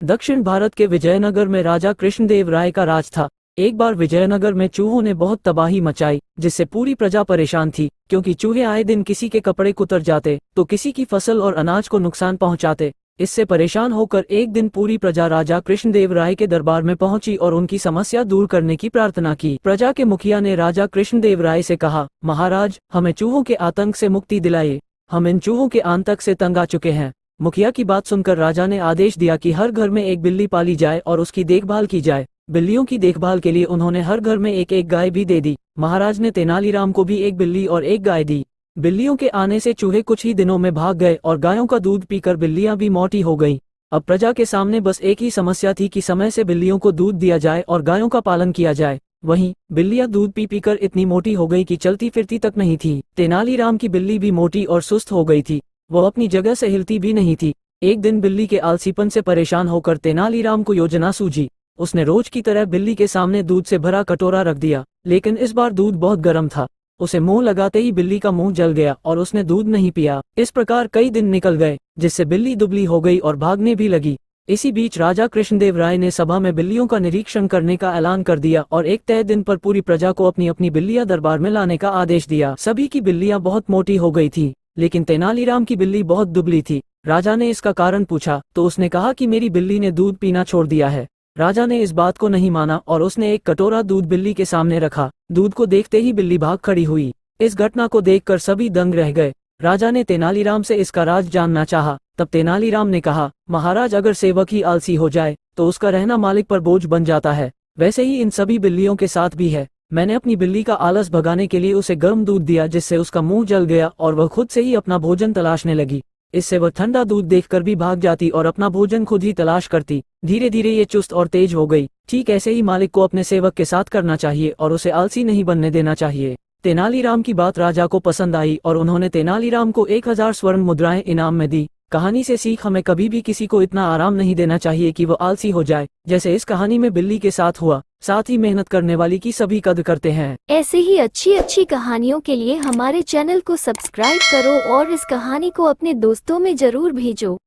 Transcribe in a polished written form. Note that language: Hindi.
दक्षिण भारत के विजयनगर में राजा कृष्णदेव राय का राज था। एक बार विजयनगर में चूहों ने बहुत तबाही मचाई, जिससे पूरी प्रजा परेशान थी, क्योंकि चूहे आए दिन किसी के कपड़े कुतर जाते तो किसी की फसल और अनाज को नुकसान पहुंचाते। इससे परेशान होकर एक दिन पूरी प्रजा राजा कृष्णदेव राय के दरबार में पहुंची और उनकी समस्या दूर करने की प्रार्थना की। प्रजा के मुखिया ने राजा कृष्णदेव राय से कहा, महाराज, हमें चूहों के आतंक से मुक्ति दिलाइए, हम इन चूहों के आतंक से तंग आ चुके हैं। मुखिया की बात सुनकर राजा ने आदेश दिया कि हर घर में एक बिल्ली पाली जाए और उसकी देखभाल की जाए। बिल्लियों की देखभाल के लिए उन्होंने हर घर में एक एक गाय भी दे दी। महाराज ने तेनालीराम को भी एक बिल्ली और एक गाय दी। बिल्लियों के आने से चूहे कुछ ही दिनों में भाग गए और गायों का दूध पीकर बिल्लियां भी मोटी हो गईं। अब प्रजा के सामने बस एक ही समस्या थी कि समय से बिल्लियों को दूध दिया जाए और गायों का पालन किया जाए। वहीं बिल्लियां दूध पी पीकर इतनी मोटी हो गई कि चलती फिरती तक नहीं थी। तेनालीराम की बिल्ली भी मोटी और सुस्त हो गई थी, वह अपनी जगह से हिलती भी नहीं थी। एक दिन बिल्ली के आलसीपन से परेशान होकर तेनालीराम को योजना सूझी। उसने रोज की तरह बिल्ली के सामने दूध से भरा कटोरा रख दिया, लेकिन इस बार दूध बहुत गर्म था। उसे मुंह लगाते ही बिल्ली का मुंह जल गया और उसने दूध नहीं पिया। इस प्रकार कई दिन निकल गए, जिससे बिल्ली दुबली हो गई और भागने भी लगी। इसी बीच राजा कृष्णदेव राय ने सभा में बिल्लियों का निरीक्षण करने का ऐलान कर दिया और एक तय दिन पर पूरी प्रजा को अपनी अपनी बिल्लियां दरबार में लाने का आदेश दिया। सभी की बिल्लियां बहुत मोटी हो गई थी, लेकिन तेनालीराम की बिल्ली बहुत दुबली थी। राजा ने इसका कारण पूछा तो उसने कहा कि मेरी बिल्ली ने दूध पीना छोड़ दिया है। राजा ने इस बात को नहीं माना और उसने एक कटोरा दूध बिल्ली के सामने रखा। दूध को देखते ही बिल्ली भाग खड़ी हुई। इस घटना को देखकर सभी दंग रह गए। राजा ने तेनालीराम से इसका राज जानना चाहा। तब तेनालीराम ने कहा, महाराज, अगर सेवक ही आलसी हो जाए तो उसका रहना मालिक पर बोझ बन जाता है। वैसे ही इन सभी बिल्लियों के साथ भी है। मैंने अपनी बिल्ली का आलस भगाने के लिए उसे गर्म दूध दिया, जिससे उसका मुंह जल गया और वह खुद से ही अपना भोजन तलाशने लगी। इससे वह ठंडा दूध देखकर भी भाग जाती और अपना भोजन खुद ही तलाश करती। धीरे धीरे ये चुस्त और तेज हो गई। ठीक ऐसे ही मालिक को अपने सेवक के साथ करना चाहिए और उसे आलसी नहीं बनने देना चाहिए। तेनालीराम की बात राजा को पसंद आई और उन्होंने तेनालीराम को 1000 स्वर्ण मुद्राएं इनाम में दी। कहानी से सीख, हमें कभी भी किसी को इतना आराम नहीं देना चाहिए कि वो आलसी हो जाए, जैसे इस कहानी में बिल्ली के साथ हुआ। साथ ही मेहनत करने वाली की सभी कद्र करते हैं। ऐसे ही अच्छी अच्छी कहानियों के लिए हमारे चैनल को सब्सक्राइब करो और इस कहानी को अपने दोस्तों में जरूर भेजो।